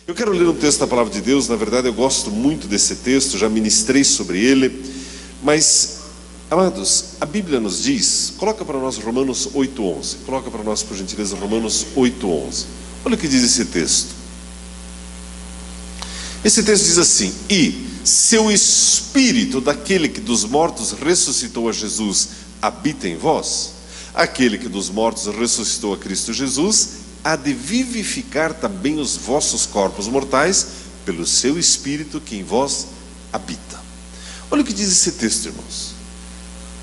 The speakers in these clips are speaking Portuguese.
Eu quero ler um texto da Palavra de Deus. Na verdade, eu gosto muito desse texto, já ministrei sobre ele. Mas, amados, a Bíblia nos diz, coloca para nós Romanos 8:11. Coloca para nós, por gentileza, Romanos 8:11. Olha o que diz esse texto. Esse texto diz assim: e se o Espírito daquele que dos mortos ressuscitou a Jesus habita em vós, aquele que dos mortos ressuscitou a Cristo Jesus há de vivificar também os vossos corpos mortais pelo seu Espírito que em vós habita. Olha o que diz esse texto, irmãos.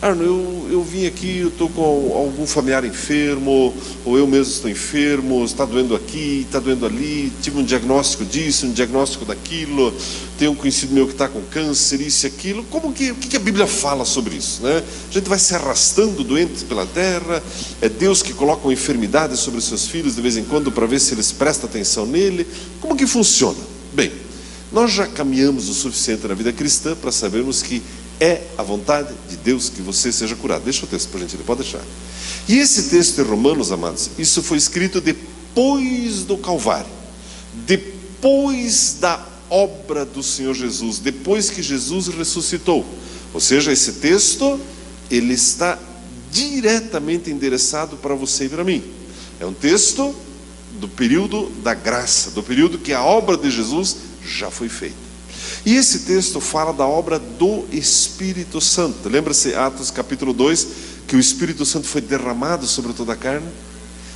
Arno, eu vim aqui, eu estou com algum familiar enfermo, ou eu mesmo estou enfermo, está doendo aqui, está doendo ali, tive um diagnóstico disso, um diagnóstico daquilo, tenho um conhecido meu que está com câncer, isso e aquilo. O que a Bíblia fala sobre isso, né? A gente vai se arrastando doentes pela terra, é Deus que coloca uma enfermidade sobre os seus filhos de vez em quando para ver se eles prestam atenção nele. Como que funciona? Bem, nós já caminhamos o suficiente na vida cristã para sabermos que é a vontade de Deus que você seja curado. Deixa o texto, por gentileza, pode deixar. E esse texto de Romanos, amados, isso foi escrito depois do Calvário, depois da obra do Senhor Jesus, depois que Jesus ressuscitou. Ou seja, esse texto, ele está diretamente endereçado para você e para mim. É um texto do período da graça, do período que a obra de Jesus já foi feita. E esse texto fala da obra do Espírito Santo. Lembra-se, Atos capítulo 2, que o Espírito Santo foi derramado sobre toda a carne?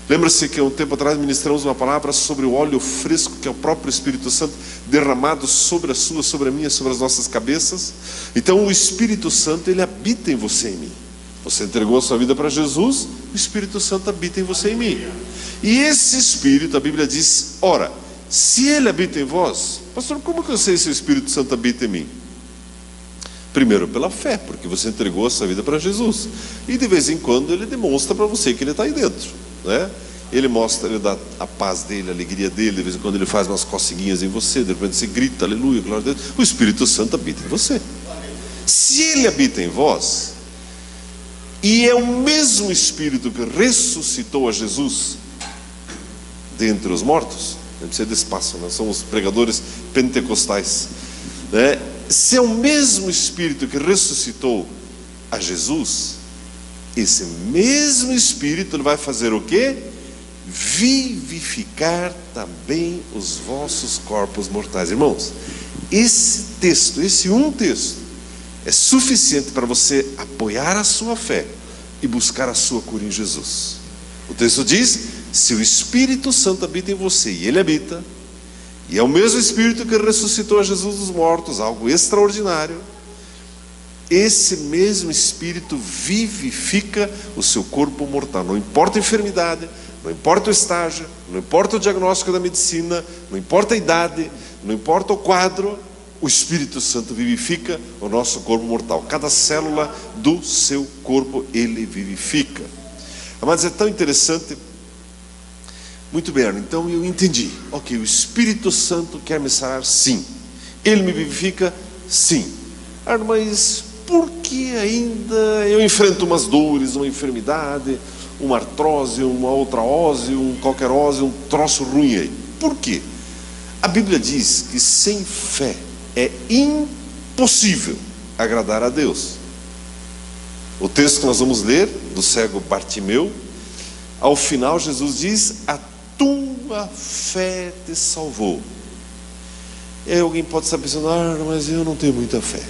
Lembra-se que um tempo atrás ministramos uma palavra sobre o óleo fresco, que é o próprio Espírito Santo derramado sobre a sua, sobre a minha, sobre as nossas cabeças? Então o Espírito Santo, ele habita em você e em mim. Você entregou a sua vida para Jesus, o Espírito Santo habita em você e em mim. E esse Espírito, a Bíblia diz, ora, se ele habita em vós, pastor, como que eu sei se o Espírito Santo habita em mim? Primeiro pela fé, porque você entregou a sua vida para Jesus. E de vez em quando ele demonstra para você que ele está aí dentro, né? Ele mostra, ele dá a paz dele, a alegria dele. De vez em quando ele faz umas coceguinhas em você, de repente você grita, aleluia, glória a Deus. O Espírito Santo habita em você. Se ele habita em vós, e é o mesmo Espírito que ressuscitou a Jesus dentre os mortos, não precisa de espaço, nós somos pregadores pentecostais, né? Se é o mesmo Espírito que ressuscitou a Jesus, esse mesmo Espírito ele vai fazer o quê? Vivificar também os vossos corpos mortais. Irmãos, esse texto, esse um texto, é suficiente para você apoiar a sua fé e buscar a sua cura em Jesus. O texto diz: se o Espírito Santo habita em você, e ele habita, e é o mesmo Espírito que ressuscitou a Jesus dos mortos, algo extraordinário, esse mesmo Espírito vivifica o seu corpo mortal. Não importa a enfermidade, não importa o estágio, não importa o diagnóstico da medicina, não importa a idade, não importa o quadro, o Espírito Santo vivifica o nosso corpo mortal. Cada célula do seu corpo ele vivifica. Mas é tão interessante. Muito bem, Arno, então eu entendi. Ok, o Espírito Santo quer me sarar? Sim. Ele me vivifica? Sim. Arno, mas por que ainda eu enfrento umas dores, uma enfermidade, uma artrose, uma outra ose, qualquer ose, um troço ruim aí? Por quê? A Bíblia diz que sem fé é impossível agradar a Deus. O texto que nós vamos ler, do cego Bartimeu, ao final Jesus diz: a tua fé te salvou. E aí alguém pode estar pensando: ah, mas eu não tenho muita fé.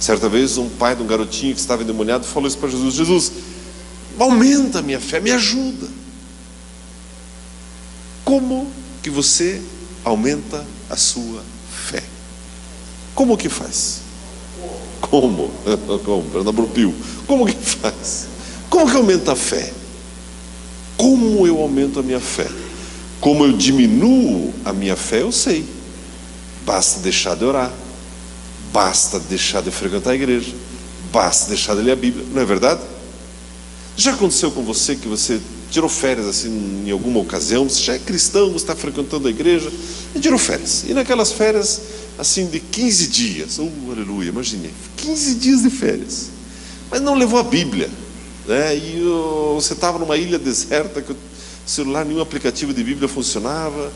Certa vez um pai de um garotinho que estava endemoniado falou isso para Jesus: Jesus, aumenta a minha fé, me ajuda. Como que você aumenta a sua fé? Como que faz? Como? Como que faz? Como que aumenta a fé? Como eu aumento a minha fé? Como eu diminuo a minha fé, eu sei. Basta deixar de orar, basta deixar de frequentar a igreja, basta deixar de ler a Bíblia, não é verdade? Já aconteceu com você que você tirou férias assim em alguma ocasião? Você já é cristão, você está frequentando a igreja e tirou férias. E naquelas férias assim de 15 dias, aleluia, imagine, 15 dias de férias, mas não levou a Bíblia, né? E você estava numa ilha deserta que o celular, nenhum aplicativo de Bíblia funcionava,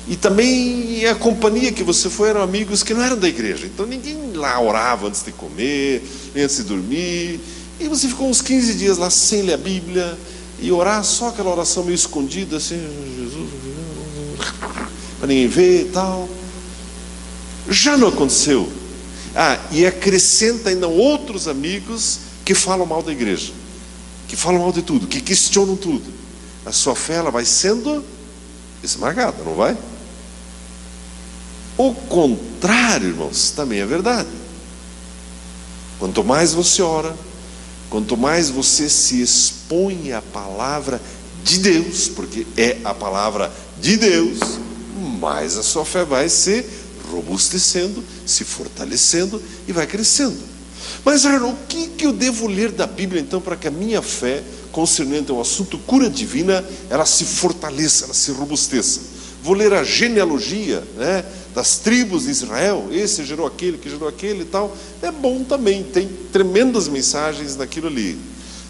E também a companhia que você foi eram amigos que não eram da igreja. Então ninguém lá orava antes de comer, nem antes de dormir. E você ficou uns 15 dias lá sem ler a Bíblia e orar só aquela oração meio escondida, assim, Jesus, para ninguém ver e tal. Já não aconteceu. E acrescenta ainda outros amigos que falam mal da igreja, que falam mal de tudo, que questionam tudo. A sua fé ela vai sendo esmagada, não vai? O contrário, irmãos, também é verdade. Quanto mais você ora, quanto mais você se expõe à palavra de Deus, porque é a palavra de Deus, mais a sua fé vai se robustecendo, se fortalecendo e vai crescendo. Mas, Arnold, o que eu devo ler da Bíblia, então, para que a minha fé, concernente ao assunto cura divina, ela se fortaleça, ela se robusteça? Vou ler a genealogia, né, das tribos de Israel, esse gerou aquele, que gerou aquele e tal. É bom também, tem tremendas mensagens naquilo ali.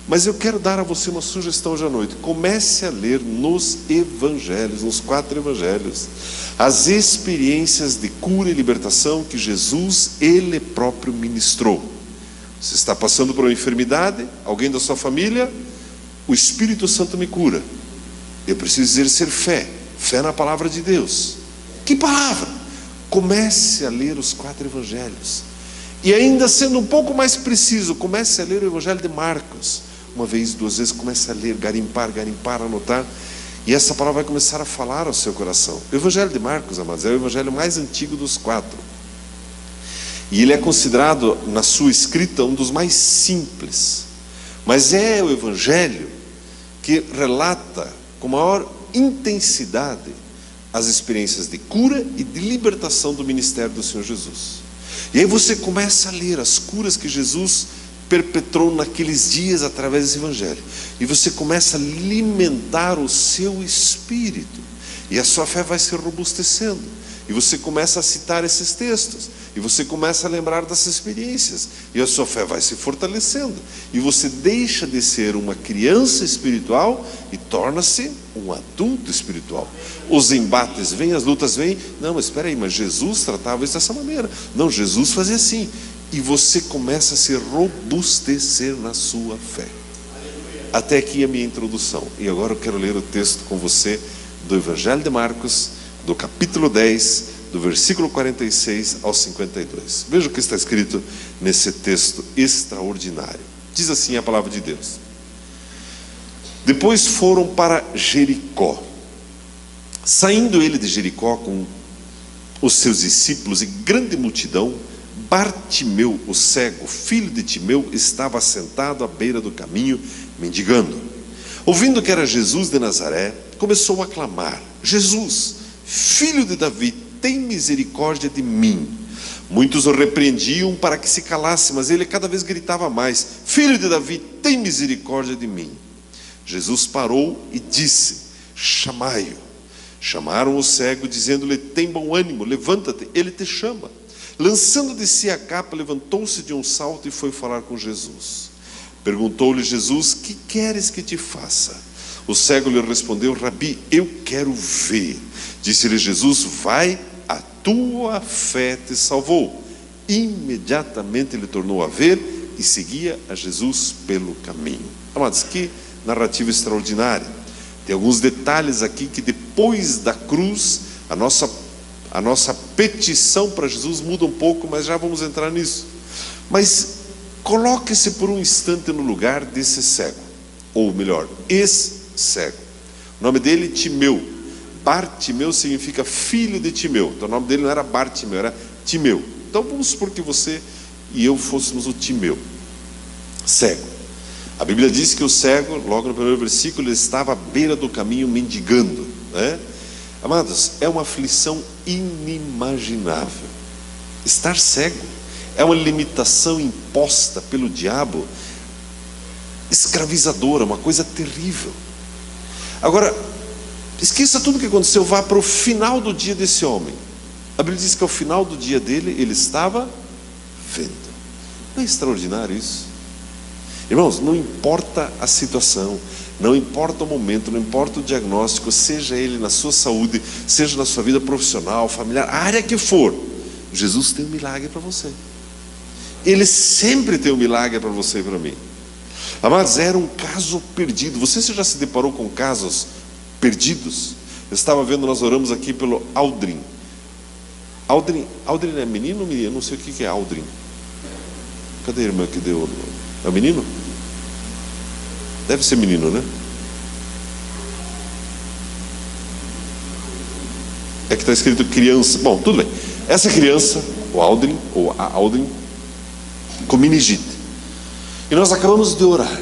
Mas eu quero dar a você uma sugestão hoje à noite. Comece a ler nos evangelhos, nos 4 evangelhos, as experiências de cura e libertação que Jesus, Ele próprio ministrou. Você está passando por uma enfermidade, alguém da sua família, o Espírito Santo me cura. Eu preciso exercer fé, fé na palavra de Deus. Que palavra? Comece a ler os 4 evangelhos. E ainda sendo um pouco mais preciso, comece a ler o evangelho de Marcos. Uma vez, 2 vezes, comece a ler, garimpar, anotar. E essa palavra vai começar a falar ao seu coração. O evangelho de Marcos, amados, é o evangelho mais antigo dos 4. E ele é considerado, na sua escrita, um dos mais simples. Mas é o evangelho que relata com maior intensidade as experiências de cura e de libertação do ministério do Senhor Jesus. E aí você começa a ler as curas que Jesus perpetrou naqueles dias através desse evangelho. E você começa a alimentar o seu espírito. E a sua fé vai se robustecendo. E você começa a citar esses textos. E você começa a lembrar dessas experiências. E a sua fé vai se fortalecendo. E você deixa de ser uma criança espiritual e torna-se um adulto espiritual. Os embates vêm, as lutas vêm. Não, mas espera aí, mas Jesus tratava isso dessa maneira. Não, Jesus fazia assim. E você começa a se robustecer na sua fé. Até aqui a minha introdução. E agora eu quero ler o texto com você do Evangelho de Marcos, do capítulo 10, do versículo 46 ao 52. Veja o que está escrito nesse texto extraordinário. Diz assim a palavra de Deus: Depois foram para Jericó. Saindo ele de Jericó com os seus discípulos e grande multidão, Bartimeu, o cego, filho de Timeu, estava sentado à beira do caminho, mendigando. Ouvindo que era Jesus de Nazaré, começou a clamar: Jesus, filho de Davi, tem misericórdia de mim. Muitos o repreendiam para que se calasse, mas ele cada vez gritava mais: Filho de Davi, tem misericórdia de mim. Jesus parou e disse: Chamai-o. Chamaram o cego, dizendo-lhe: Tem bom ânimo, levanta-te, ele te chama. Lançando de si a capa, levantou-se de um salto e foi falar com Jesus. Perguntou-lhe Jesus: Que queres que te faça? O cego lhe respondeu: Rabi, eu quero ver. Disse-lhe Jesus: Vai, a tua fé te salvou. Imediatamente ele tornou a ver e seguia a Jesus pelo caminho. Amados, que narrativa extraordinária. Tem alguns detalhes aqui que depois da cruz, a nossa petição para Jesus muda um pouco, mas já vamos entrar nisso. Mas coloque-se por um instante no lugar desse cego, ou melhor, ex-cego. O nome dele Timeu. Bartimeu significa filho de Timeu. Então o nome dele não era Bartimeu, era Timeu. Então vamos supor que você e eu fôssemos o Timeu, cego. A Bíblia diz que o cego, logo no primeiro versículo, ele estava à beira do caminho mendigando, né? Amados, é uma aflição inimaginável. Estar cego é uma limitação imposta pelo diabo, escravizadora, uma coisa terrível. Agora, esqueça tudo o que aconteceu, vá para o final do dia desse homem. A Bíblia diz que ao final do dia dele, ele estava vendo. Não é extraordinário isso? Irmãos, não importa a situação, Não importa o momento, não importa o diagnóstico, seja ele na sua saúde, seja na sua vida profissional, familiar, a área que for, Jesus tem um milagre para você. Ele sempre tem um milagre para você e para mim. Amados, era um caso perdido. Você já se deparou com casos perdidos? Eu estava vendo, nós oramos aqui pelo Aldrin. Aldrin é menino ou menina? Eu não sei o que é Aldrin. Cadê a irmã que deu? É o menino? Deve ser menino, né? É que está escrito criança. Bom, tudo bem. Essa criança, o Aldrin, ou a Aldrin, com meningite. E nós acabamos de orar.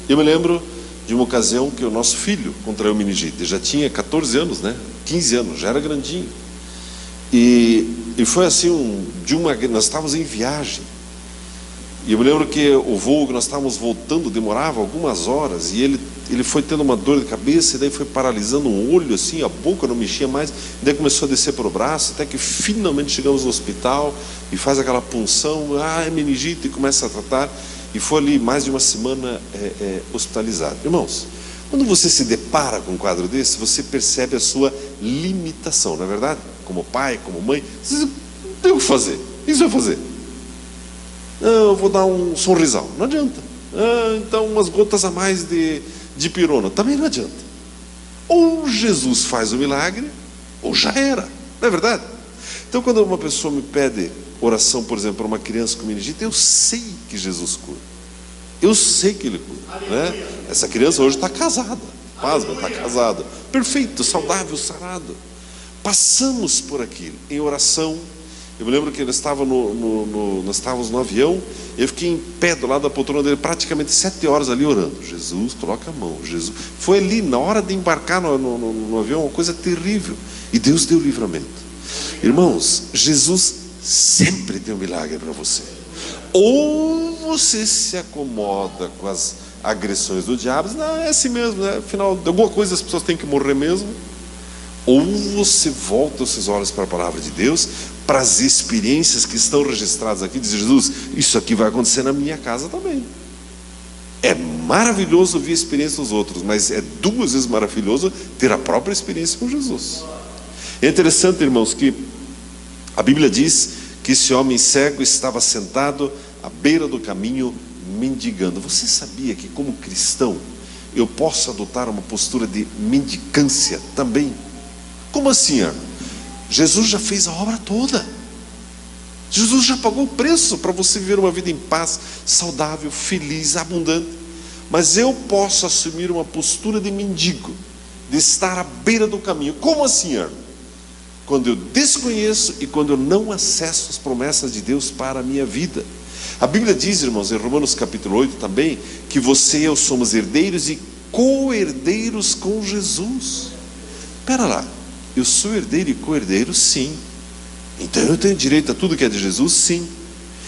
Eu me lembro de uma ocasião que o nosso filho contraiu meningite. Já tinha 14 anos, né? 15 anos, já era grandinho. E foi assim, nós estávamos em viagem. E eu me lembro que o voo que nós estávamos voltando demorava algumas horas. E ele foi tendo uma dor de cabeça, e daí foi paralisando um olho assim, a boca não mexia mais. E daí começou a descer para o braço, até que finalmente chegamos no hospital. E faz aquela punção, é meningite, e começa a tratar. E foi ali mais de uma semana hospitalizado. Irmãos, quando você se depara com um quadro desse, você percebe a sua limitação, não é verdade? Como pai, como mãe, você não tem o que fazer. O que você vai fazer? Não, eu vou dar um sorrisal. Não adianta. Então umas gotas a mais de pirona. Também não adianta. Ou Jesus faz o milagre, ou já era. Não é verdade? Então quando uma pessoa me pede oração, por exemplo, para uma criança com meningite, eu sei que Jesus cura. Eu sei que Ele cura, né? Essa criança hoje está casada. Pasma, está casada. Perfeito, saudável, sarado. Passamos por aquilo em oração. Eu me lembro que nós estávamos no avião. Eu fiquei em pé do lado da poltrona dele praticamente 7 horas ali orando. Jesus, coloca a mão. Jesus. Foi ali na hora de embarcar no avião, uma coisa terrível. E Deus deu livramento. Irmãos, Jesus sempre tem um milagre para você. Ou você se acomoda com as agressões do diabo, não, é assim mesmo, né? Afinal, de alguma coisa as pessoas têm que morrer mesmo. Ou você volta os seus olhos para a palavra de Deus, para as experiências que estão registradas aqui, diz Jesus, isso aqui vai acontecer na minha casa também. É maravilhoso ouvir a experiência dos outros, mas é 2 vezes maravilhoso ter a própria experiência com Jesus. É interessante, irmãos, que a Bíblia diz que esse homem cego estava sentado à beira do caminho mendigando. Você sabia que como cristão eu posso adotar uma postura de mendicância também? Como assim, irmão? Jesus já fez a obra toda. Jesus já pagou o preço para você viver uma vida em paz, saudável, feliz, abundante. Mas eu posso assumir uma postura de mendigo, de estar à beira do caminho. Como assim, irmão? Quando eu desconheço e quando eu não acesso as promessas de Deus para a minha vida. A Bíblia diz, irmãos, em Romanos capítulo 8 também, que você e eu somos herdeiros e co-herdeiros com Jesus. Espera lá, eu sou herdeiro e co-herdeiro? Sim. Então eu tenho direito a tudo que é de Jesus? Sim.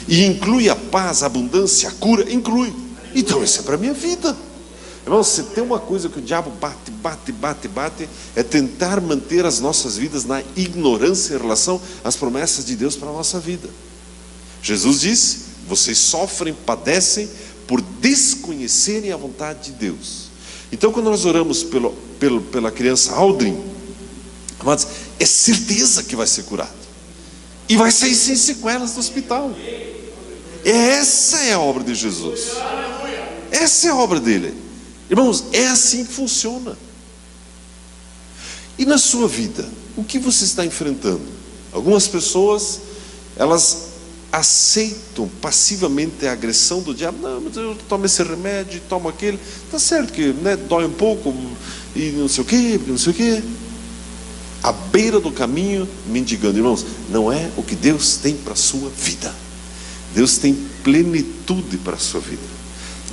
E inclui a paz, a abundância, a cura? Inclui. Então isso é para a minha vida. Irmão, se tem uma coisa que o diabo bate, é tentar manter as nossas vidas na ignorância em relação às promessas de Deus para a nossa vida. Jesus disse, vocês sofrem, padecem por desconhecerem a vontade de Deus. Então quando nós oramos pela criança Aldrin, amados, é certeza que vai ser curado. E vai sair sem sequelas do hospital. Essa é a obra de Jesus. Essa é a obra dele. Irmãos, é assim que funciona. E na sua vida, o que você está enfrentando? Algumas pessoas, elas aceitam passivamente a agressão do diabo. Não, mas eu tomo esse remédio, tomo aquele. Está certo que, né, dói um pouco e não sei o quê. À beira do caminho, mendigando. Irmãos, não é o que Deus tem para a sua vida. Deus tem plenitude para a sua vida.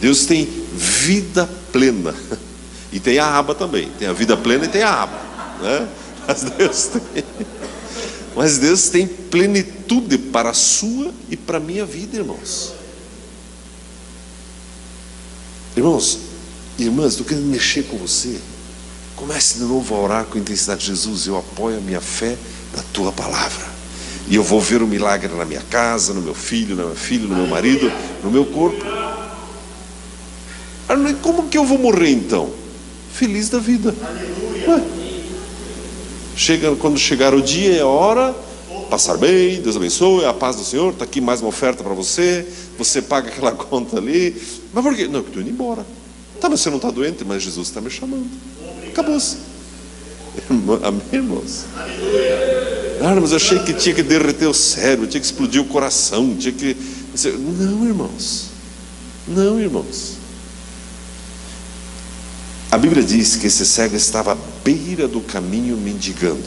Deus tem vida plena. E tem a aba também. Tem a vida plena e tem a aba, né? Mas Deus tem plenitude para a sua e para a minha vida, irmãos. Irmãos, irmãs, estou querendo mexer com você. Comece de novo a orar com intensidade. Jesus, eu apoio a minha fé na tua palavra. E eu vou ver o milagre na minha casa, no meu filho, na minha filha, no meu marido, no meu corpo. Como que eu vou morrer então? feliz da vida. Ué. Quando chegar o dia e a hora, passar bem, Deus abençoe, a paz do Senhor, está aqui mais uma oferta para você, você paga aquela conta ali. Mas por quê? Não, eu estou indo embora. Tá, mas você não está doente, mas Jesus está me chamando. Acabou-se. Amém, irmãos? Ah, mas eu achei que tinha que derreter o cérebro, tinha que explodir o coração, tinha que... Não, irmãos. Não, irmãos. A Bíblia diz que esse cego estava à beira do caminho mendigando.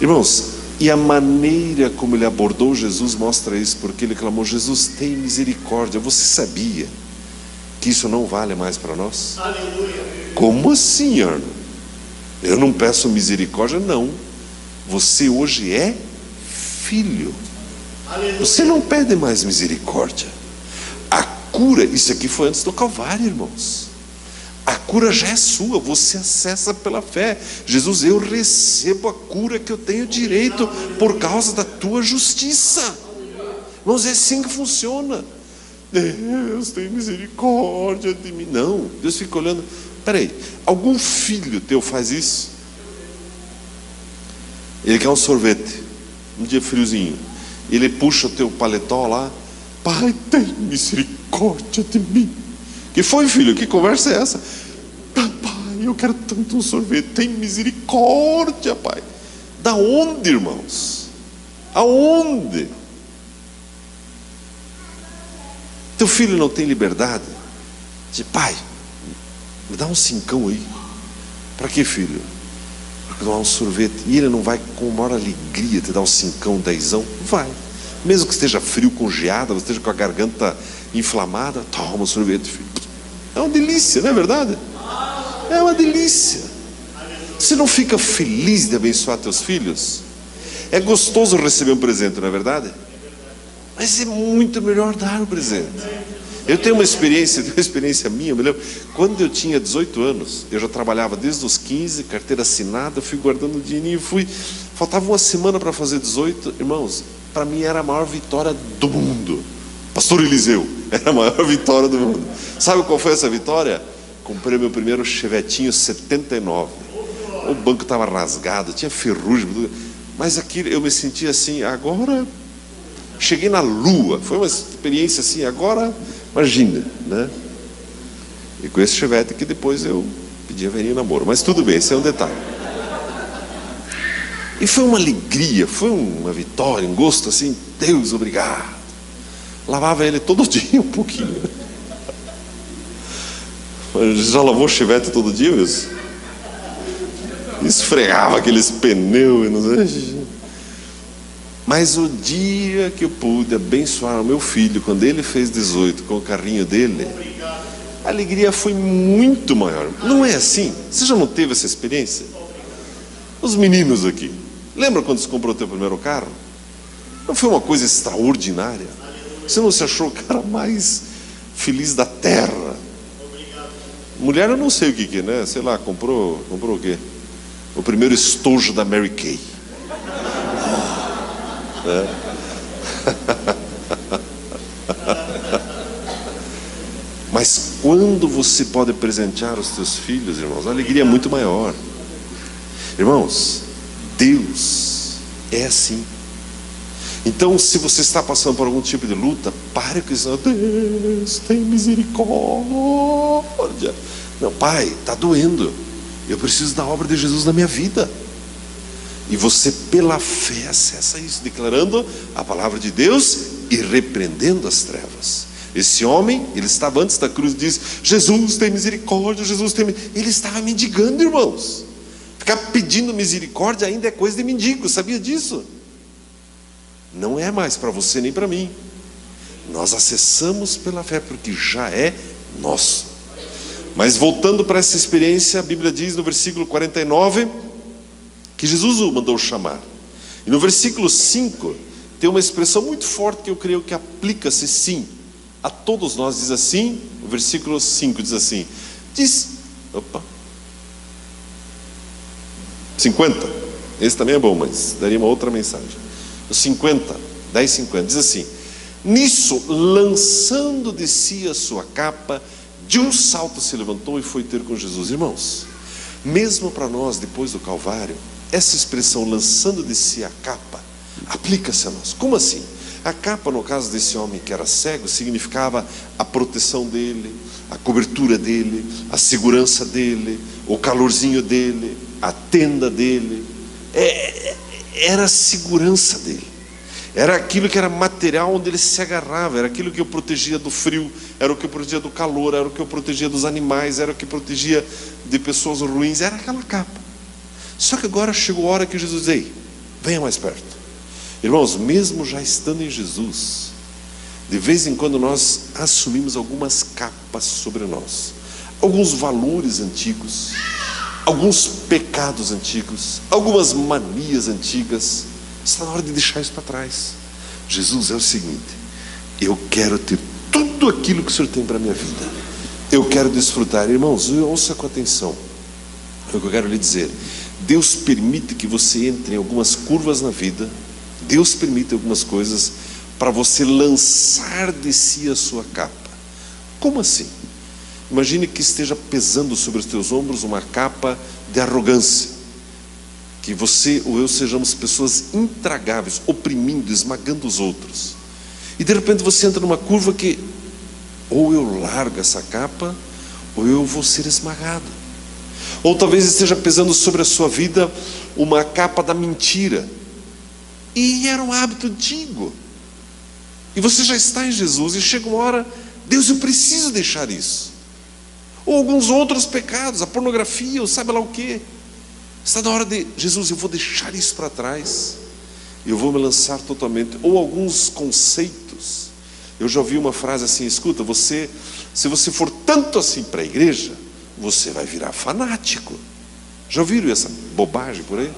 Irmãos, e a maneira como ele abordou Jesus mostra isso, porque ele clamou: Jesus, tem misericórdia. Você sabia que isso não vale mais para nós? Aleluia. Como assim, Arno? Eu não peço misericórdia, não. Você hoje é filho. Aleluia. Você não pede mais misericórdia. A cura, isso aqui foi antes do Calvário, irmãos. A cura já é sua, você acessa pela fé. Jesus, eu recebo a cura que eu tenho direito por causa da tua justiça. Irmãos, é assim que funciona. Deus tem misericórdia de mim. Não, Deus fica olhando. Peraí, algum filho teu faz isso? Ele quer um sorvete, um dia friozinho, ele puxa o teu paletó lá: Pai, tem misericórdia de mim. Que foi, filho? Que conversa é essa? Pai, eu quero tanto um sorvete. Tem misericórdia, pai. Da onde, irmãos? Aonde? Teu filho não tem liberdade? Diz: pai, me dá um 5 aí. Para que, filho? Para dar um sorvete. E ele não vai com maior alegria te dar um 5, 10? Vai. Mesmo que esteja frio, congeado, esteja com a garganta inflamada, toma um sorvete, filho. É uma delícia, não é verdade? É uma delícia. Você não fica feliz de abençoar teus filhos? É gostoso receber um presente, não é verdade? Mas é muito melhor dar um presente. Eu tenho uma experiência minha, eu me lembro, quando eu tinha 18 anos, eu já trabalhava desde os 15, carteira assinada, fui guardando o dinheirinho, faltava uma semana para fazer 18, irmãos, para mim era a maior vitória do mundo. Pastor Eliseu, era a maior vitória do mundo. Sabe qual foi essa vitória? Comprei meu primeiro Chevetinho 79. O banco estava rasgado, tinha ferrugem, mas aquilo eu me sentia assim, agora cheguei na lua. Foi uma experiência assim, agora imagina, né? E com esse Chevette que depois eu pedi a Verinha namoro, mas tudo bem, esse é um detalhe. E foi uma alegria, foi uma vitória, um gosto assim, Deus, obrigado. Lavava ele todo dia um pouquinho. Já lavou o Chevette todo dia mesmo? Esfregava aqueles pneus, não sei. Mas o dia que eu pude abençoar o meu filho, quando ele fez 18 com o carrinho dele, a alegria foi muito maior. Não é assim? Você já não teve essa experiência? Os meninos aqui, lembra quando você comprou o teu primeiro carro? Não foi uma coisa extraordinária? Você não se achou o cara mais feliz da terra? Mulher eu não sei o que é, né? Sei lá, comprou o quê? O primeiro estojo da Mary Kay. Mas quando você pode presentear os teus filhos, irmãos, a alegria é muito maior. Irmãos, Deus é assim. Então, se você está passando por algum tipo de luta, pare com isso. Deus tem misericórdia. Não, pai, está doendo. Eu preciso da obra de Jesus na minha vida. E você, pela fé, acessa isso, declarando a palavra de Deus e repreendendo as trevas. Esse homem, ele estava antes da cruz, diz: Jesus tem misericórdia, Jesus tem misericórdia. Ele estava mendigando, irmãos. Ficar pedindo misericórdia ainda é coisa de mendigo, sabia disso? Não é mais para você nem para mim. Nós acessamos pela fé, porque já é nosso. Mas voltando para essa experiência, a Bíblia diz no versículo 49 que Jesus o mandou chamar. E no versículo 5 tem uma expressão muito forte que eu creio que aplica-se sim a todos nós. Diz assim, o versículo 5 diz assim, 50, esse também é bom, mas daria uma outra mensagem. O 50, 10:50, diz assim: nisso, lançando de si a sua capa, de um salto se levantou e foi ter com Jesus. Irmãos, mesmo para nós, depois do Calvário, essa expressão lançando de si a capa, aplica-se a nós. Como assim? A capa, no caso desse homem que era cego, significava a proteção dele, a cobertura dele, a segurança dele, o calorzinho dele, a tenda dele. Era a segurança dele. Era aquilo que era material onde ele se agarrava, era aquilo que o protegia do frio, era o que o protegia do calor, era o que o protegia dos animais, era o que protegia de pessoas ruins, era aquela capa. Só que agora chegou a hora que Jesus diz: ei, venha mais perto. Irmãos, mesmo já estando em Jesus, de vez em quando nós assumimos algumas capas sobre nós, alguns valores antigos, alguns pecados antigos, algumas manias antigas. Está na hora de deixar isso para trás. Jesus, é o seguinte: eu quero ter tudo aquilo que o Senhor tem para a minha vida. Eu quero desfrutar. Irmãos, ouça com atenção o que eu quero lhe dizer. Deus permite que você entre em algumas curvas na vida. Deus permite algumas coisas para você lançar de si a sua capa. Como assim? Imagine que esteja pesando sobre os teus ombros uma capa de arrogância, que você ou eu sejamos pessoas intragáveis, oprimindo, esmagando os outros, e de repente você entra numa curva que ou eu largo essa capa ou eu vou ser esmagado. Ou talvez esteja pesando sobre a sua vida uma capa da mentira, e era um hábito antigo, e você já está em Jesus, e chega uma hora: Deus, eu preciso deixar isso. Ou alguns outros pecados, a pornografia, ou sabe lá o que. Está na hora de: Jesus, eu vou deixar isso para trás, eu vou me lançar totalmente. Ou alguns conceitos. Eu já ouvi uma frase assim: escuta, se você for tanto assim para a igreja, você vai virar fanático. Já ouviram essa bobagem por aí?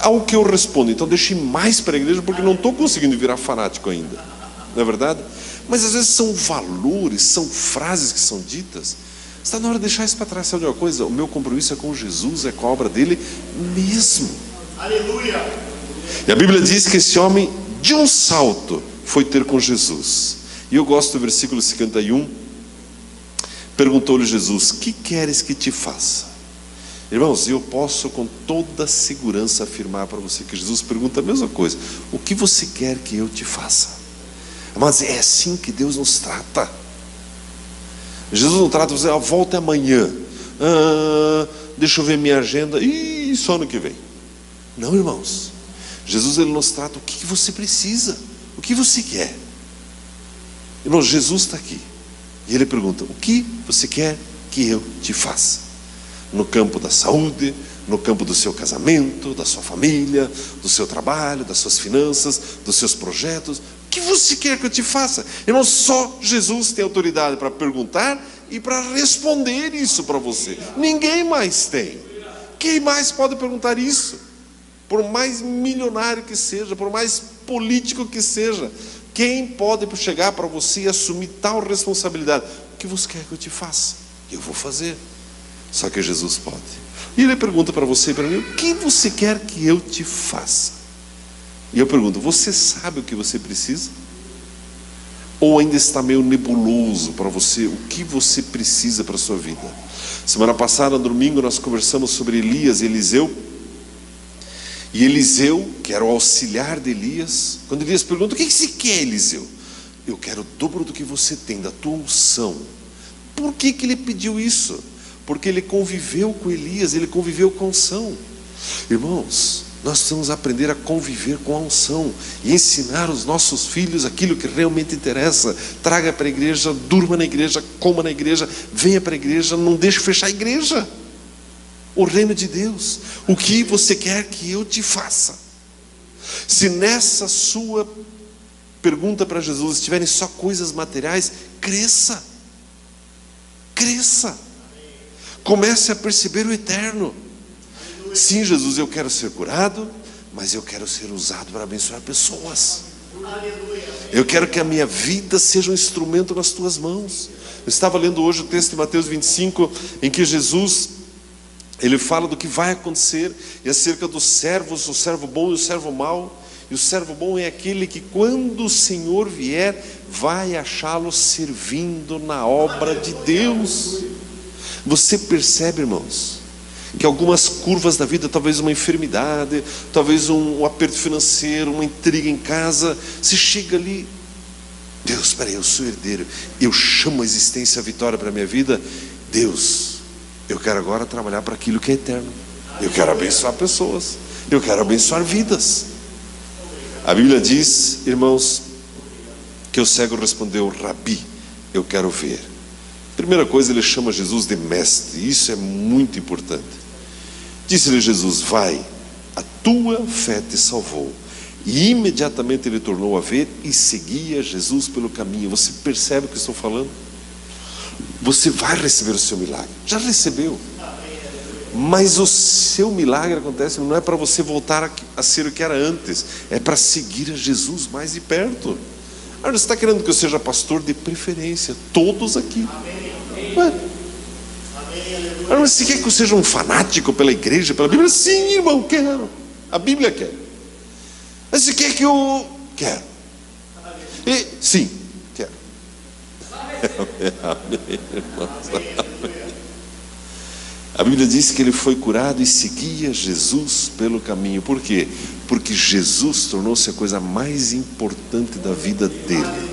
Ao que eu respondo: então deixe mais para a igreja, porque não estou conseguindo virar fanático ainda. Não é verdade? Mas às vezes são valores, são frases que são ditas. Está na hora de deixar isso para trás. Sabe de uma coisa? O meu compromisso é com Jesus, é com a obra dele mesmo. Aleluia! E a Bíblia diz que esse homem, de um salto, foi ter com Jesus. E eu gosto do versículo 51. Perguntou-lhe Jesus: que queres que te faça? Irmãos, eu posso com toda segurança afirmar para você que Jesus pergunta a mesma coisa: o que você quer que eu te faça? Mas é assim que Deus nos trata. Jesus não trata você: volta amanhã, deixa eu ver minha agenda, e só ano que vem. Não, irmãos. Jesus, ele nos trata: o que você precisa, o que você quer. Irmãos, Jesus está aqui e ele pergunta: o que você quer que eu te faça? No campo da saúde, no campo do seu casamento, da sua família, do seu trabalho, das suas finanças, dos seus projetos. O que você quer que eu te faça? Irmão, só Jesus tem autoridade para perguntar e para responder isso para você. Ninguém mais tem. Quem mais pode perguntar isso? Por mais milionário que seja, por mais político que seja, quem pode chegar para você e assumir tal responsabilidade? O que você quer que eu te faça? Eu vou fazer. Só que Jesus pode. E ele pergunta para você e para mim: o que você quer que eu te faça? E eu pergunto: você sabe o que você precisa? Ou ainda está meio nebuloso para você o que você precisa para a sua vida? Semana passada, no domingo, nós conversamos sobre Elias e Eliseu. E Eliseu, que era o auxiliar de Elias, quando Elias pergunta: o que você quer, Eliseu? Eu quero o dobro do que você tem, da tua unção. Por que ele pediu isso? Porque ele conviveu com Elias, ele conviveu com a unção. Irmãos, nós precisamos aprender a conviver com a unção e ensinar os nossos filhos aquilo que realmente interessa. Traga para a igreja, durma na igreja, coma na igreja, venha para a igreja, não deixe fechar a igreja. O reino de Deus. O que você quer que eu te faça? Se nessa sua pergunta para Jesus estiverem só coisas materiais, cresça. Cresça. Comece a perceber o eterno. Sim, Jesus, eu quero ser curado, mas eu quero ser usado para abençoar pessoas. Eu quero que a minha vida seja um instrumento nas tuas mãos. Eu estava lendo hoje o texto de Mateus 25, em que Jesus, ele fala do que vai acontecer, e acerca dos servos, o servo bom e o servo mau. E E o servo bom é aquele que, quando o Senhor vier, vai achá-lo servindo na obra de Deus. Você percebe, irmãos, que algumas curvas da vida, talvez uma enfermidade, talvez um aperto financeiro, uma intriga em casa, você chega ali, Deus, espera aí, eu sou herdeiro, eu chamo a existência, a vitória para a minha vida. Deus, eu quero agora trabalhar para aquilo que é eterno. Eu quero abençoar pessoas, eu quero abençoar vidas. A Bíblia diz, irmãos, que o cego respondeu: Rabi, eu quero ver. Primeira coisa, ele chama Jesus de mestre. Isso é muito importante. Disse-lhe Jesus: vai, a tua fé te salvou. E imediatamente ele tornou a ver e seguia Jesus pelo caminho. Você percebe o que eu estou falando? Você vai receber o seu milagre. Já recebeu. Mas o seu milagre acontece, não é para você voltar a ser o que era antes, é para seguir a Jesus mais de perto. Ah, você está querendo que eu seja pastor? De preferência, todos aqui. Ué? Ah, mas você quer que eu seja um fanático pela igreja, pela Bíblia? Sim, irmão, quero. A Bíblia quer. Mas você quer que eu... Quero. E, sim, quero. Amém, irmãos. A Bíblia diz que ele foi curado e seguia Jesus pelo caminho. Por quê? Porque Jesus tornou-se a coisa mais importante da vida dele.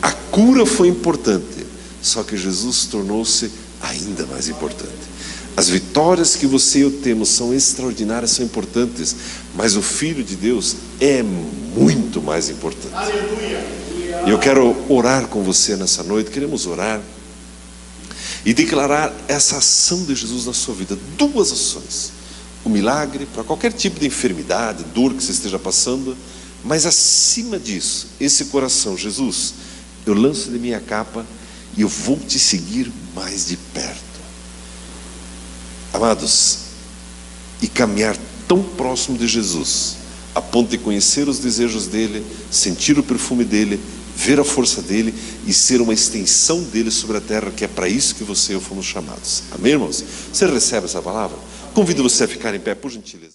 A cura foi importante, só que Jesus tornou-se ainda mais importante. As vitórias que você e eu temos são extraordinárias, são importantes, mas o Filho de Deus é muito mais importante. E eu quero orar com você nessa noite. Queremos orar e declarar essa ação de Jesus na sua vida. Duas ações: o milagre para qualquer tipo de enfermidade, dor que você esteja passando, mas acima disso, esse coração: Jesus, eu lanço de minha capa e eu vou te seguir mais de perto. Amados, e caminhar tão próximo de Jesus, a ponto de conhecer os desejos dele, sentir o perfume dele, ver a força dele e ser uma extensão dele sobre a terra, que é para isso que você e eu fomos chamados. Amém, irmãos? Você recebe essa palavra? Convido você a ficar em pé, por gentileza.